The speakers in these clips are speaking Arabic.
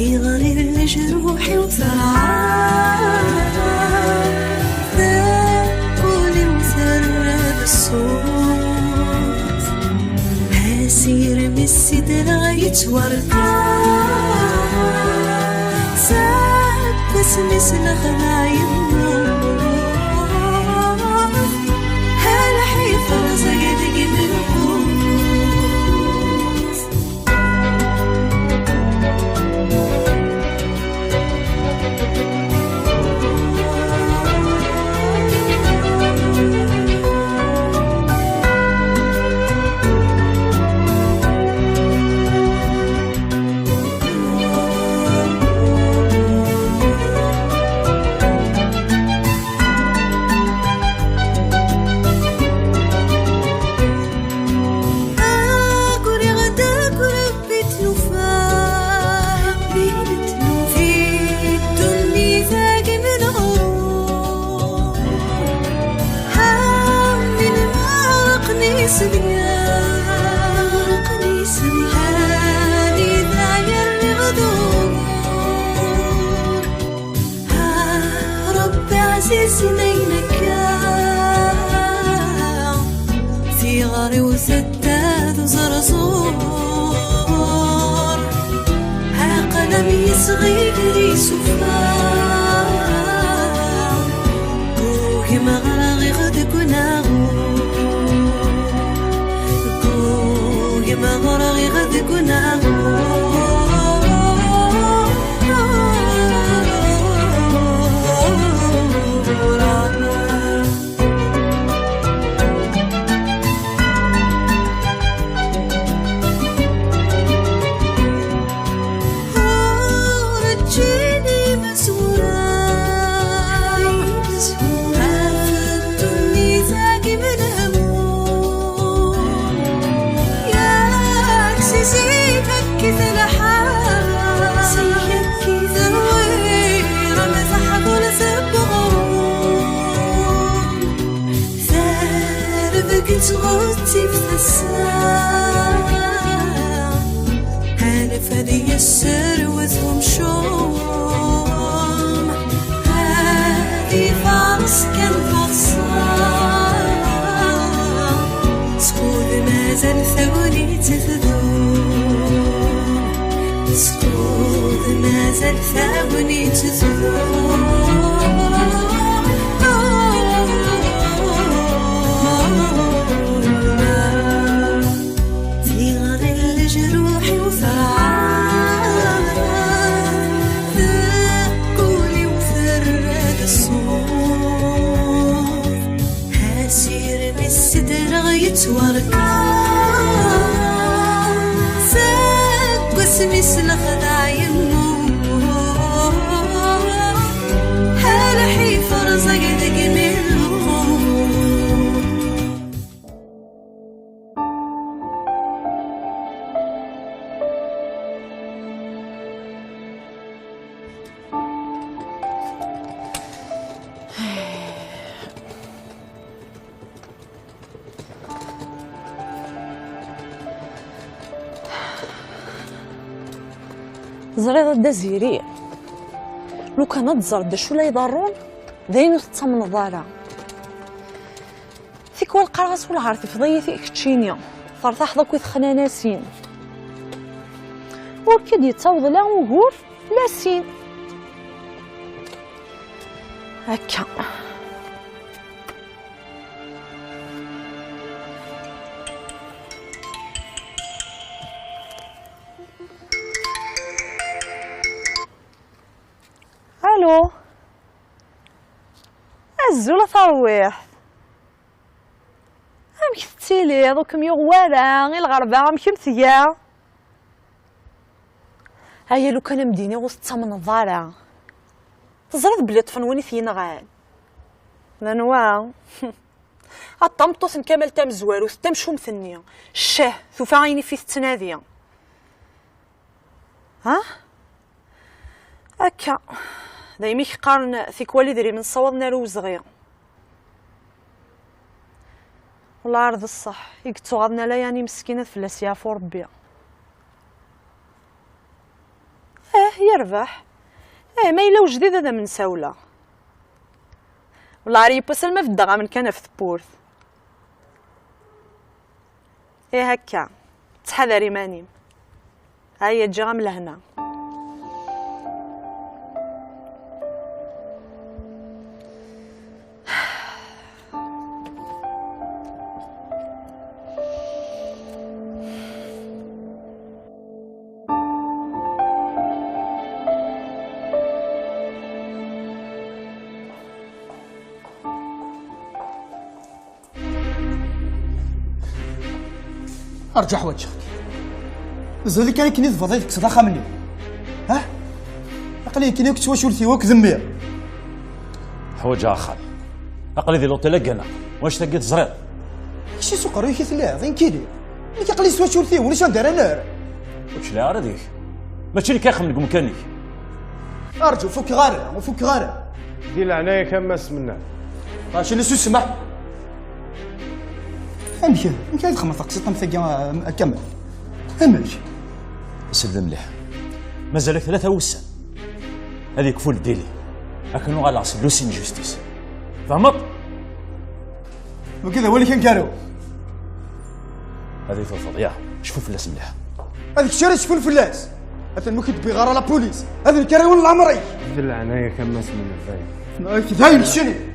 في غرير الجروح وثرعان ذاكولي وثرب الصوت هاسير من السدرة يتوركان ساب بسمي سلخنا يموت هلا حيفا زيدك بالقوت ثغري وسداد وزرزور ها قلمي صغير يسفار كوكي مغرغي غدك وناغور كوكي مغرغي غدك وناغور تغطي في الساعة هانف هذي السر وثهم شوم هذي فارس كان فصام سكول مازال ثوني تثذون سكول مازال ثوني تثذون يتوركان ساق واسمي سلخنا يموت هلا حيفا رزقتك من زريضة دا زيري لو كان تزرد دا شو لا يضرون داينو تتمن الضالة فيك والقراص والعرف فضية فيك تشينيا فرطاح ضاك ويثخنا ناسين وركد يتصوض لا وقول لا سين هكا الو الزولة ترويح امك تسيلي دوكم يغوالا غير الغربة امك مثيا هيا لو كان مديني وسط من الضارة تزرد بلي طفنوني في نغال نانوا الطمطوس نكمل تام زوالو تام شو مثنية الشاه ثوفا عيني في التنادية ها هكا دايما كيقارن فيك والدري من صوضنا له وزغيا والله عرض الصح يقتو غادنا لا يعني مسكينه فلاس يعفو ربي يربح. ما إلا وجديد هذا من ساولة والله عاري يبوسل ما في الدغا من كان في ثبورث. هكا تحذري ماني هيا تجي من لهنا. ارجع وجهك زادي كان كني فضيتك صداقه مني ها اقلي كني كنت واش ولتي وك ذمير حوايج اخر اقلي ذي لوطيل انا واش تلقيت زريط شي سوق رويكي ثلاث زين كيدي اللي كيقلي واش ولتي ولا شنو دار انا واش لا رديك ماشي اللي كيخمم لك مكانك ارجو فك غاره وفك غاره دي العنايه كمس منا اش اللي سمح امشي امشي خمس قصه مثقا كمل امشي سد مليح مازالك 3 وسان هذيك فول ديلي اكنو غالاص لوسين جوستيس فهمت وكذا هو اللي كان كارو هذه فضفض يا شوفوا فلاس مليح هذيك الشارع شوفوا الفلاس هذا المكتب بغاره لا بوليس هذا الكراون العمري دي العنايه كمس منا فاهم فاهم شنو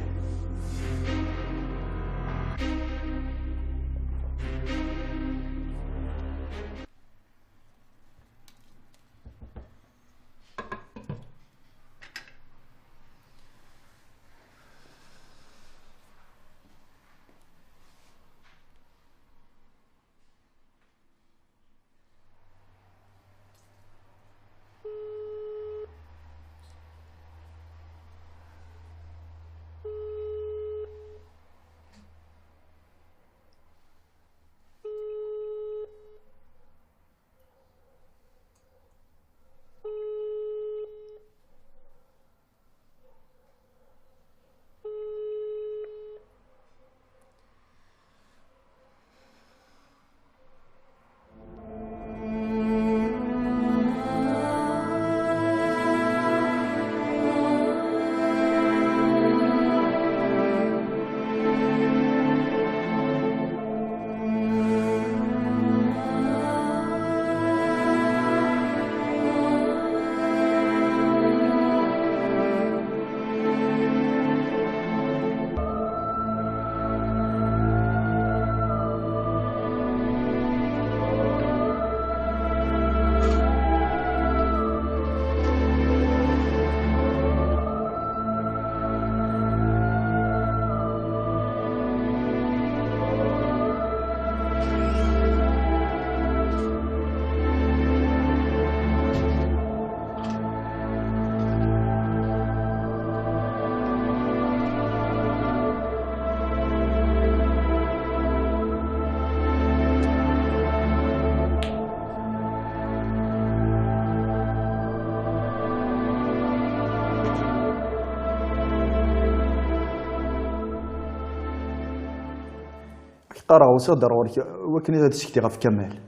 قرا وصدر ولكن هذا الشيء غا في كمال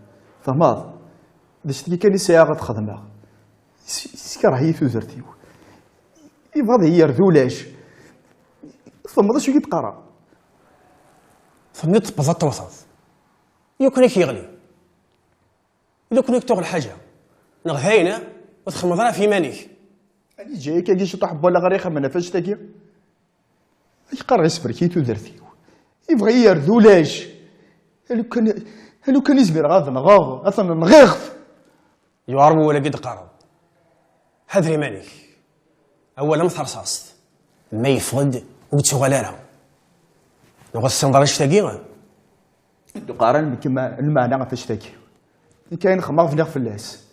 فهمت دشتي كان ساعه غتخدمها سكر هي ثوزرتي يبغى هي رذولاش فما شو كيتقرا فمي تبزا توسط يو كان كيغلي الا كنا كتوغ الحاجه نغهينا وتخمض راه في مانيك اللي جاي كاين شي طاح ولا غير ما نفاش تاكي يقرا يصبر كي ثوزرتي يبغى يرذولاش هلو كان يزبر غاض نغاض اصلا نغيغ يعربوا ولا قد قارب هذري مانيك اولا مثرصاص ما يفقد وتشغلالها نغسل نضرش تاكيغا قارن كما المعنى فاش تاكي كاين خمار في نغف اللاس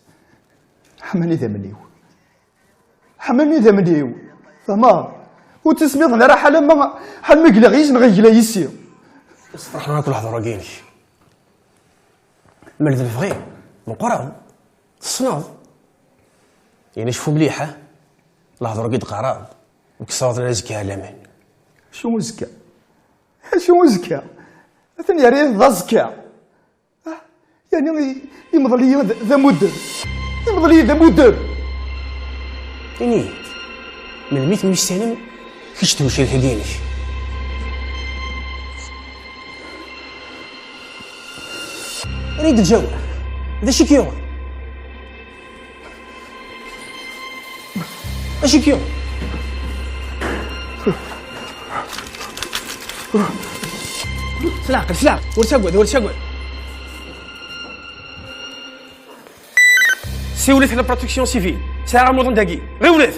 حماني ذا مليو حماني ذا مليو فما وتسميض انا راه حال ما قلاغيش نغيلا يسير فرحنا ناكل حضره كيني مال ذا الفغي من قران الصناض يعني شوفوا مليحه الهضره قد قران وكساوط رزقها لامان شو زكا شو زكا ثاني يا ريت ذا زكا يعني يمضي لي ذا مدر يمضي لي ذا مدر تاني من الميت من السلام كيش تمشي لهدينك. أريد الجو هذا شي كيو اشي كيو سلاق ورساقود سي ولات على بروتيكسيون سيفيل ساعة رمضان داقي غير ولات.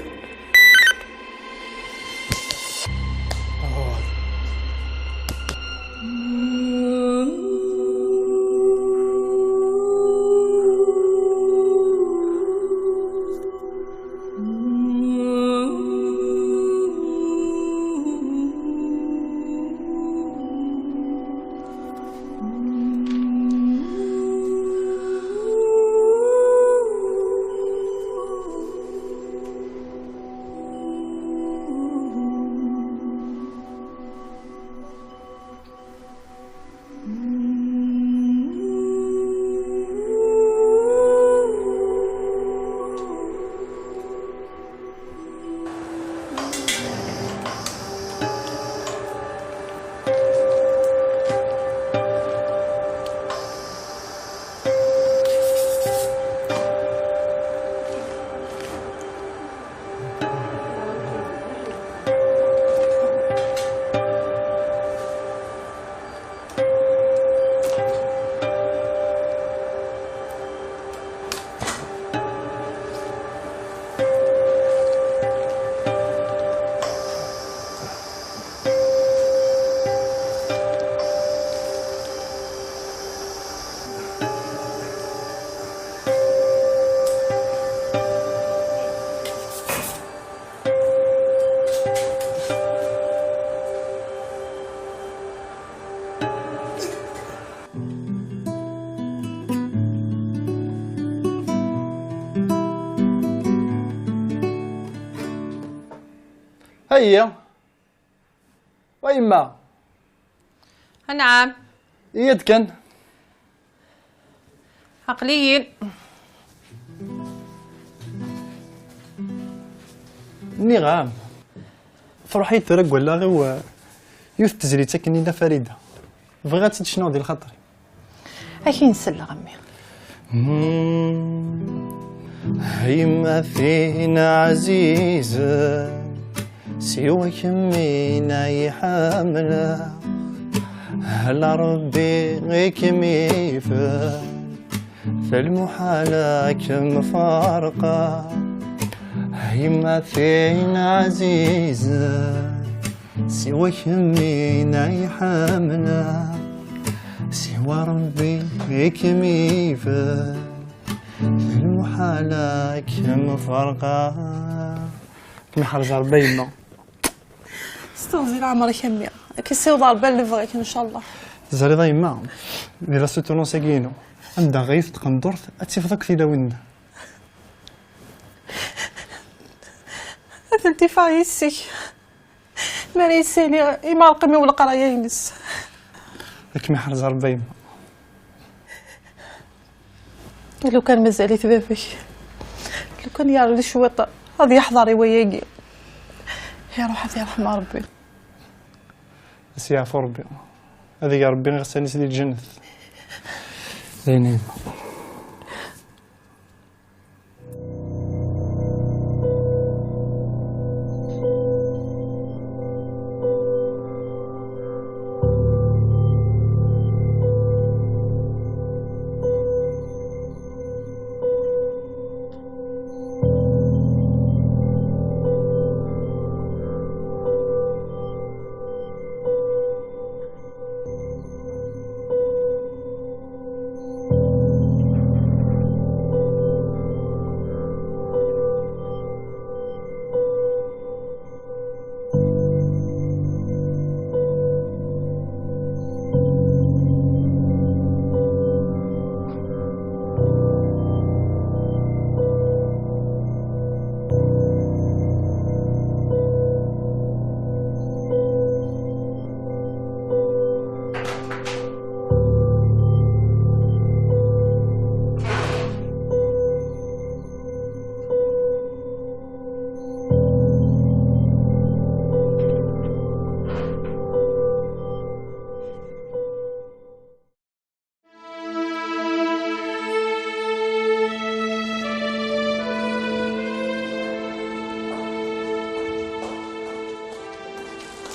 هيا ويما نعم يد كان عقليين نغام فرحي ترق ولا غير يوث تزري تكني لا فريده بغات شنو ديال خاطري اكي نسلى غمي هيما فينا عزيزة سواك مينا يحاملة هلا ربي غيك ميفا فالمحالة كم فارقة هيما فينا عزيزة سواك مينا يحاملة سوى ربي غيك ميفا المحالة كم فرقة كم حرجة ربينا استغفر عمرك يمي كيسيو ضرب اللي بغيك ان شاء الله زاري ضيما ديال سوتونو ساكينو عندها غيث تقندرت اتفضك في داونا هذا الدفاع يسي ما يسيني إما القمي ولا قرايه ينس كم حرجة ربينا لو كان مازال يتبافك لو كان يعرف لي شويطه هذه يحضري وياكي يا روح هذه رحمة ربي بس يعفو ربي هذه يا ربي غساني سيدي الجنة زينين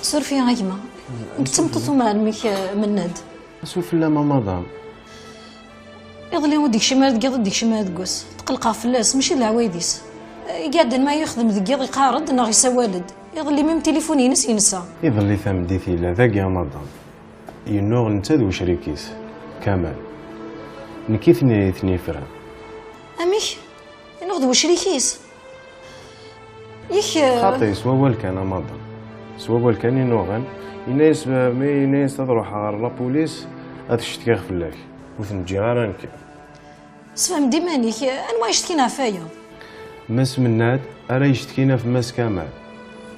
سور فيها غيما انت تمططو مع الميك مناد سوف لا مدام. يظلي وديك شي مال دقيض ديك شي مال دقوس تقلقها فلاس ماشي العوايديس قاعد ما يخدم دقيض يقارد نا غيسا والد يظلي ميم تليفون ينسى يظل ثمديتي لا ذاك يا مدام ينوغ انت ذو شريكيس كمال نكي ثني فرا اميك ناخذ شريكيس ياك خاطي سوا كان مدام سوا كان ينوغن يناس مي يناس تروح على لابوليس هتشتكي فلاك وثنجي غير انك سفهم ديما نيك انا ما يشتكينا فيا مس مناد راه يشتكينا في ماس كمال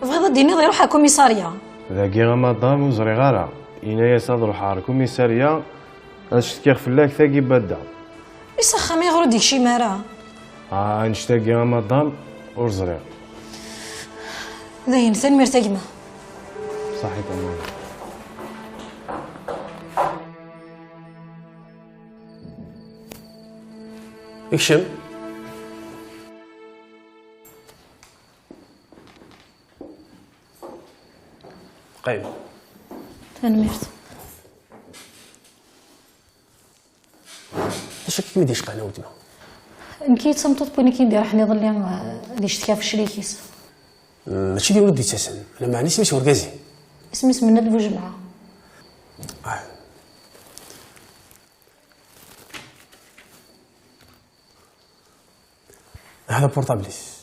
بغيت ديني يروح على كوميساريا ذاك يا مدام وزري غارة يناس تروح على الكوميساريا هتشتكي فلاك ثاقي بدا يسخم يغرو ديك شي مارا نشتاق يا مدام ورزري زين ثاني مرتقمه صحيح تمام. يكشم قايم ثاني مرت تشكك ميديش قانا ودنا نكي تصمتط بوني كي ندير حني ظلي اللي اشتكى في الشريكيس ماشي ديال ولدي تاسن انا ما عنديش سميتو وركازي اسمي مناد بوجمعه هذا بورطابليس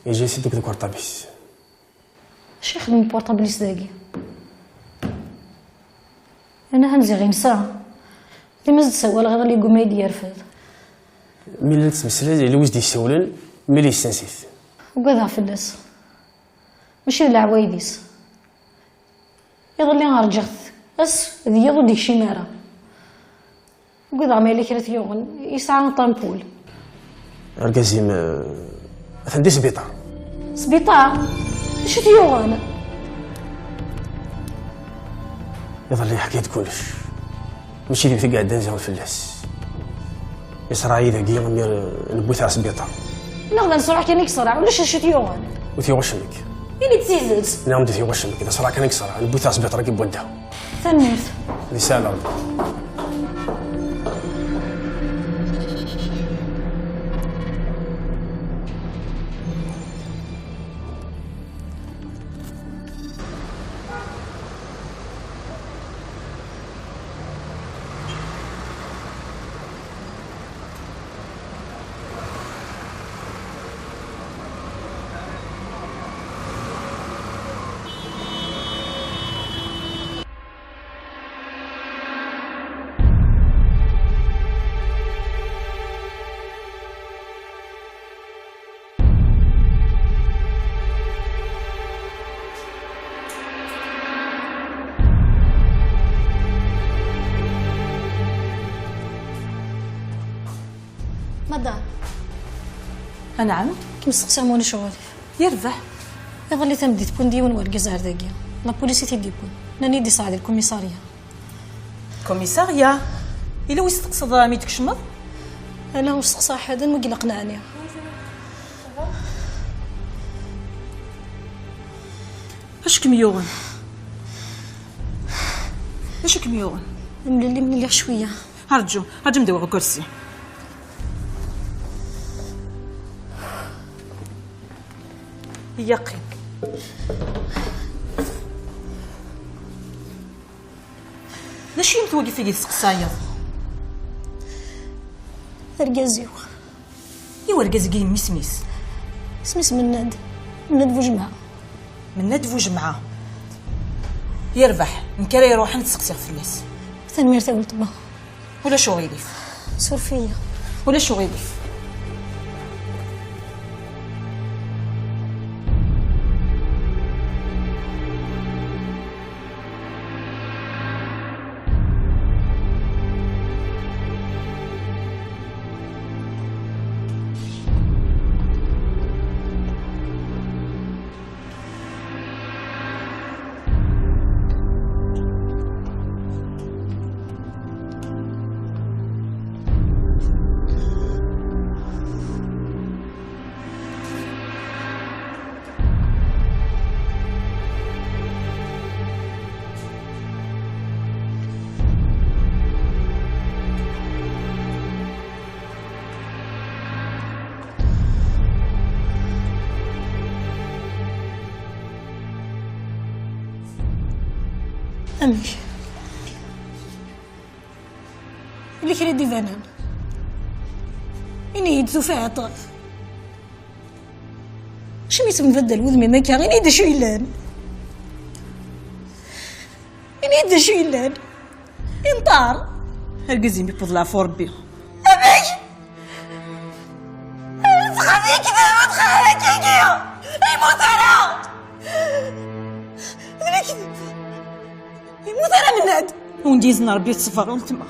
يجي سيدك ذاك بورطابليس اش يخدم بورطابليس داكي انا هنزي غير نسا ديما زد سوال غير اللي يقوم يدي يرفد ملي تمسلا على وجدي يسولن ملي يستنسيت وكذا فلاس ماشي العوايديس يظلي غرجعت بس ديال ديك شي مارا وكذا ما لي كرات يوغن يسعى طامبول ركازي عندي سبيطار سبيطار اش تيوغن يظل حكايه كلش ماشي اللي في قاعد نزعل الفلاس يسرعي ذاك نبوث على سبيطار نغدا نصرح كان يكسر ولاش اش تيوغن وثيوشمك اللي تزيدت نعم دي ثيوشمك اذا صرا كان يكسر نبوث على سبيطار كي بولدها ثنيت رساله مدام نعم كي مستقسم وانا شغالي يربح يظلي تمدي تكون ديون ورقز عرداكيا لا بوليسي تيديبون ناني دي صاعد الكوميساريا كوميساريا الا ويس تقصد رامي تكشمض انا مستقصى حدا ما قلقناني اش كميوغن اش كميوغن ملي من شويه هرجو ندوي كرسي يقين ليش يمتوقف في السقسايض رقازيو ايوا رقازكي ميسميس سميس مناد بوجمعه مناد بوجمعه يربح نكرا يروح نتسقسي فلاس ثاني تا قلت با ولا شو غيليف سور فيا ولا شو غيليف أمي اللي كري دي فنان إني يدزو فيها طاف شو يسمى بدل وذمي ما كان إني يدشو يلان إني يدشو يلان انطار هرقزي بيبوض العفو ربي. أبي تخافي كذا ما تخافي كذا يموت أنا أنا كذا يموت أنا من هاد ونديزنا ربي الصفر ونتما.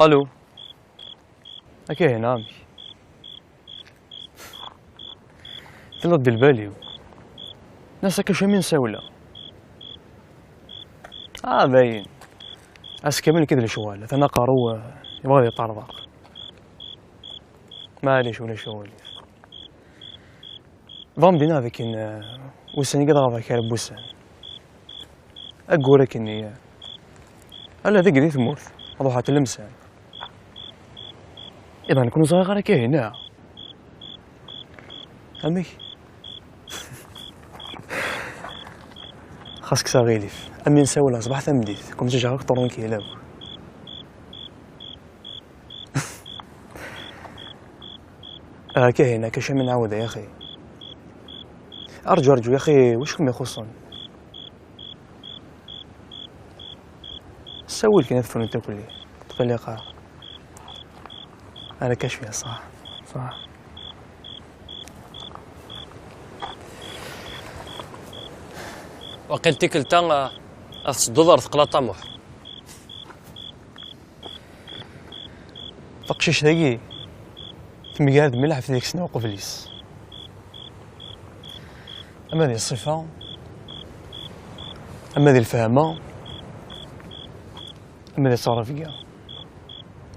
الو هكا هنا عمي فين رد البالي ناس هكا شامين ساولة باين عاس كامل كذا الشغل ثنا قارو يبغى يطرطق معليش ولا شغل ضام دينا هذاك وسني قد غاضا كارب بوسان أقولك إني ألا ذيك ذي ثمور أضحى اللمسان إذا نكون صغير هكا هنا أمي خاصك صغيليف أمي نساولها صباح ثمديث كنت جاك طرون كيلاو هكا هنا كاش من عودة يا أخي أرجو يا أخي وشكم يخصن سوي لك نثفن انت كلي تقلي قاع انا كشفي صح وقلت كلتا $10 ثقلا طموح تقشيش ذاكي تمقاد ملح في ذيك السنة وقفليس اما ذي الصفة اما ذي الفهمة اما ذي الصرافية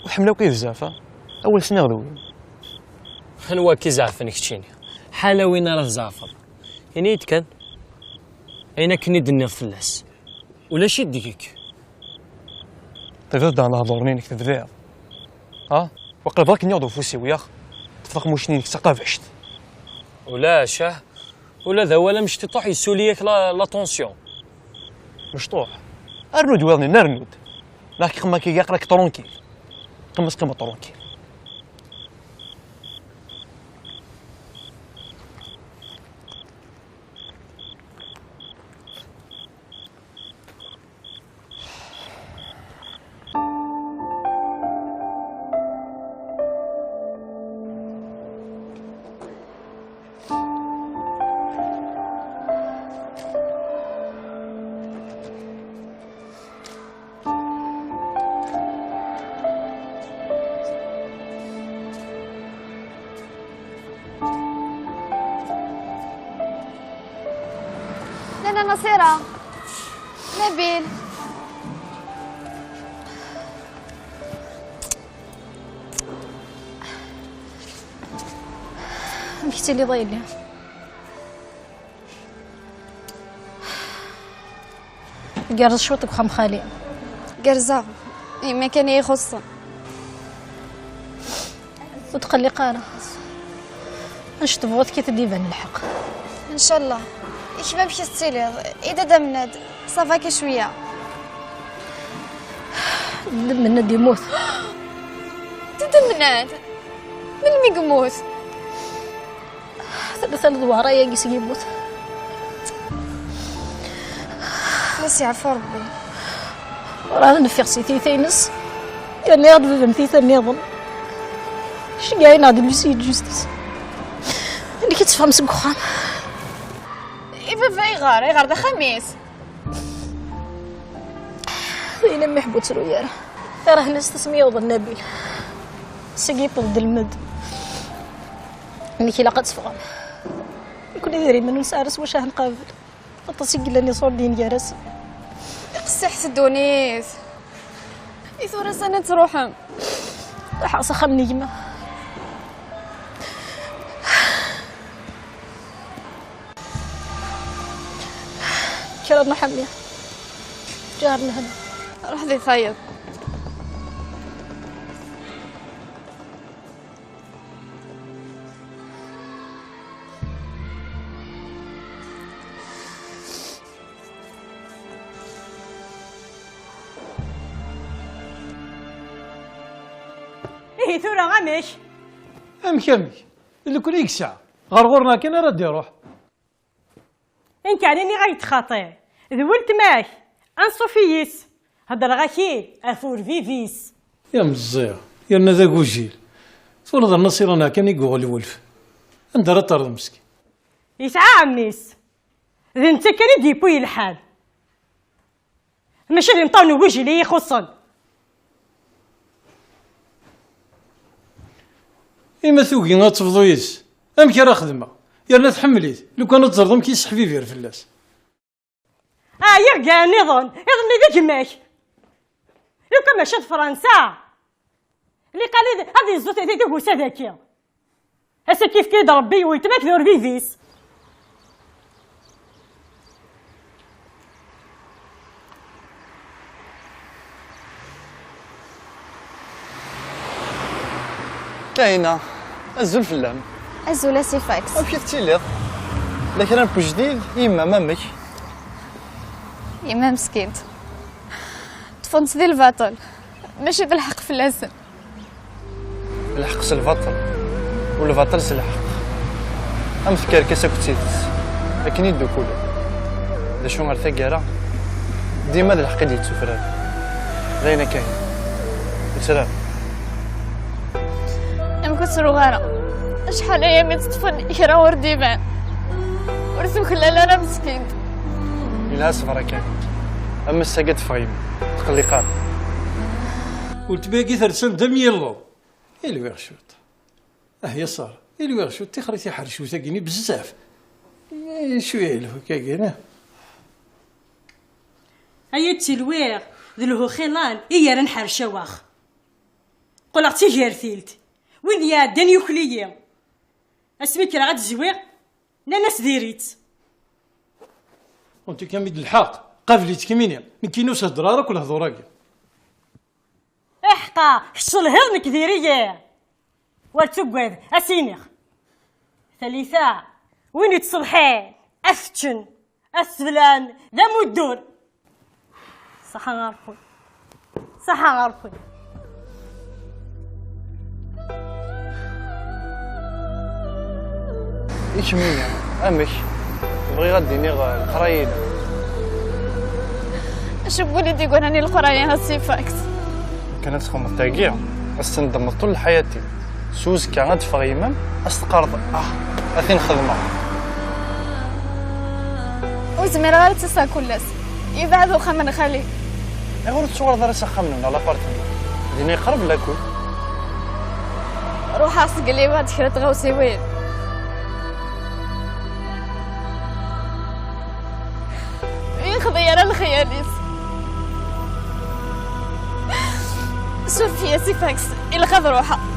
وحملاو كيف زافة اول سنة غدوين هنوا كي زعفنك تشيني حالا وين راه زعفر يعني يتكن اين كني دني فلاس ولا شي ديك تغد انا هضرني نكتب ذا وقال ضاك نيوضو فوسي وياخ تفرق موشني نك سقافشت ولا شاه ولا ذا ولا مش تطوح يسوليك لا طونسيون مشطوح ارنود ويرني نرنود لكن خما كي يقراك طرونكيل قمص قمة طرونكيل أنا نصيرة نبيل مشيتي اللي ضايلي قرز شوطك وخم خالي قرزة ما كان يخصن وتقلي قارة اش تبغوت كي تديبان الحق إن شاء الله إيش ما بشي تسيليض إذا دمند صافاكي شوية دمند يموت تدمند من ميقموت ثلاثة دوارة ياقيس يموت خلاص يعفو ربي. راه نفيق سيتي تينس كان يغضب فهمتي ثاني نظن اش كاين ناضي لوسي جوستيس اللي كتفهم سكوخان بابا يغار دا خميس. إلا ما يحبوا تروياره راه ناس تسميوض النبيل سقيب ضد المد اللي كي لاقات تفهم كنا دايرين منو نسارس واش راه نقابل غطاسي قلاني صور دين جارس قصي حسدونيس إثورة سنة تروحهم حاصة خم نجمة كررنا حمية جارنا هنا روح ذي خيط. إيه ثورة غامش امك اللي كل يكسع غرغورنا كان راه يروح انك عليني غيتخاطي ذولت ماك انصوفيس هضر غاكي افور فيفيس يا مزير يا ذا كوجيل تولد النصير كان يقول الولف انت راه طرد مسكين يسعى عميس ذا انت كان ديبوي الحال ماشي اللي نطونو وجهي اللي يخصن إما ثوقي غتفضو يس امك راه خدمه يا تحمليت لو كان تزرضم كيس حفيفير فلاس يرجع نظن ذاك ماك لو كان مشات فرنسا اللي قال لي هذه الزوت هذه تقول هذاك هسا كيف كيد ربي ويتماك دور فيفيس كاينه الزول فلام الزولة سي فاكس وكي تيليض لكن انا بجديد يما مامك يما مسكينت تفونت ذي الباطل ماشي بالحق في اللازم الحق سلفاطل والباطل سلحق ام فكر كاسا كنتيتس لكن يدو كله دا شو غير ثقاره ديما الحق اللي تسفران غينا كاين سلام أنا كنت صغيرة شحال أيامي تطفن يرا ورديبان ورثو كلا أنا مسكين إلا صبرا كاين أما الساقات فايم تقلي قال قلت باقي ترسم دم يلو إلي ويغشوط هي صار إلي ويغشوط تخرج تحرشو تاقيني بزاف شويه له كاكينا هيا تلويغ ذلهو خلال إيا رنحرشا واخ قول اختي جارثيلت وين يا دان يوكليا اسميك راه غتزويغ لا ناس ديريت وانت كامل الحق قابليت كمينيا من كينوس هضرارك ولا هضوراك احقا حصل هضمك ديريا ورتقوذ اسينيخ ثالثا وين تصلحين افتشن اسفلان ذا مدور صحا غارفون صحا غارفون إيش مية أمك بغي غديني القرايين شوف وليدي يقول راني القرايه هاسي فاكس كانت تخمم تاقيع استندم طول حياتي سوز كانت فغيمم استقرض اثين خدمه وزمير غير تسا كلاس يبعدو خمن خالي غير تصور درس خمن على بارتنا ديني قرب لكم روح اسق لي بعد كرت غوسي وين خضيرة الخياليس شوف يا سي فاكس إلا خذ روحها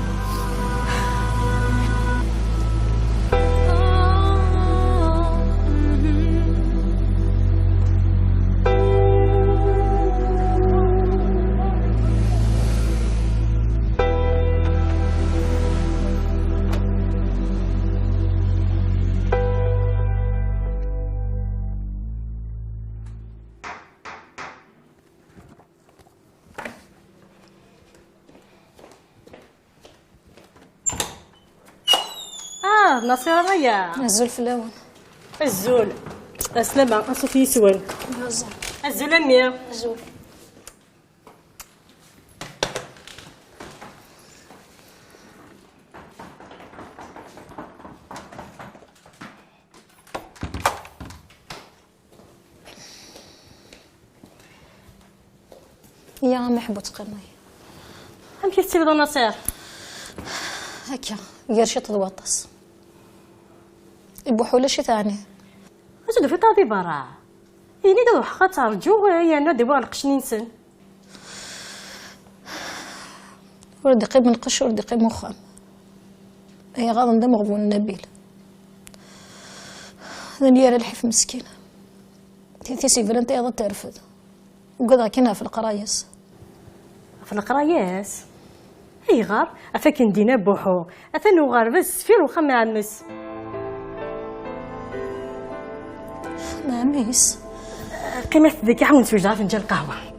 نصير ريا الزول في الاول الزول السلامة أصفي سوال الزول امي الزول. يا محبوط قرني هم كيف تسيب نصير هكا غير شي تضوطس يبوحوا لا شي ثاني اجدو في طابي برا يعني دو حقا ترجو يا انا دابا نقشني نسن ولد قيب من قش ولد قيب مخام هي غاضن دم غبون النبيل هذا اللي يرى الحف مسكين تيتي سيفر انت ايضا ترفض وقضى كنا في القرايس في القرايس اي غار افاكن دينا بوحو اثنو غار بس فير وخم عمس نعميس قيمة ذيك عاون توجع فنجان قهوة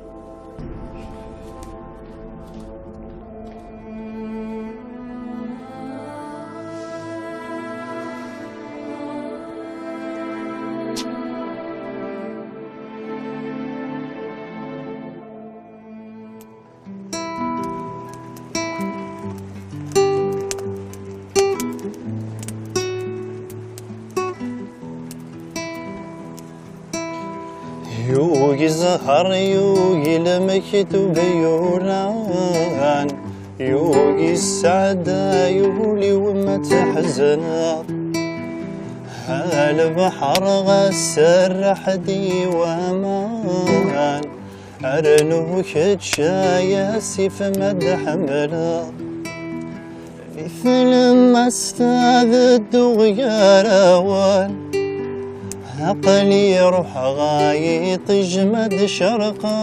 يوغي زهر يوغي لمكتوب يوران يوغي السعادة يولي وما تحزن هالبحر غسر حدي وامان ارنو كتشايا سيف مد حملا مثل ما استاذ الدغيا روان عقلي يروح غايط جمد شرقا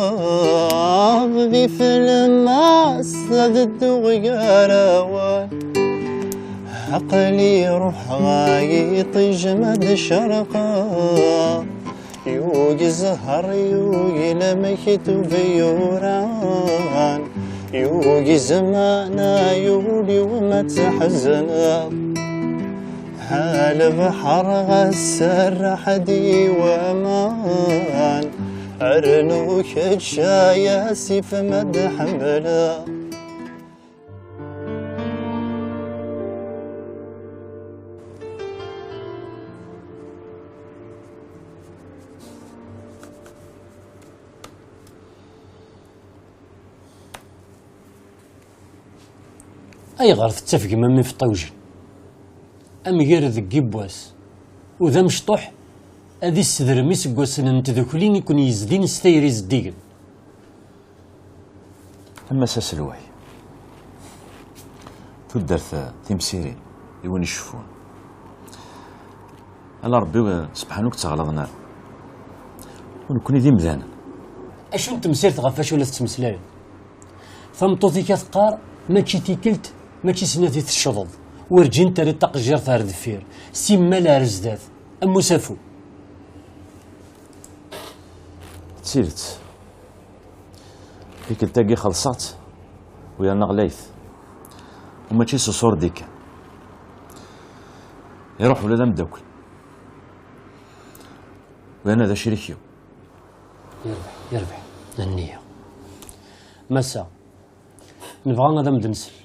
ذي فيلم ما استذد وغياروان عقلي يروح غايط جمد شرقا يوغي زهر يوغي لمكتوب يوران يوغي زمانا يولي وما تحزنا هالبحر غسر حدي وامان ارنو كتشايا سيف مد حملا اي غرف تتفق مامي في الطوجين أمجير ذك يبواس وذا مشطوح هذي السدرمي سكواسن نتذكلين يكون يزدين ستيري زديقن أما ساسلواي تدرت تمسيرين يوين يشوفون الله ربي سبحانه تغلظنا ونكون ذي مذانا أشو انت مسيرت غفاش ولا تتمسلاين فمطوطي كتقار ماشي تيكلت ماشي سناتي الشضض ورجين تاري تقجير ثار دفير سيما لا رزدات أمو سافو تسيرت ديك التاقي خلصات ويا نغليث وماشي سصور ديك يروح ولا مداكل وانا ذا شريكيو يربح النية مسا نبغى غادا مدنسل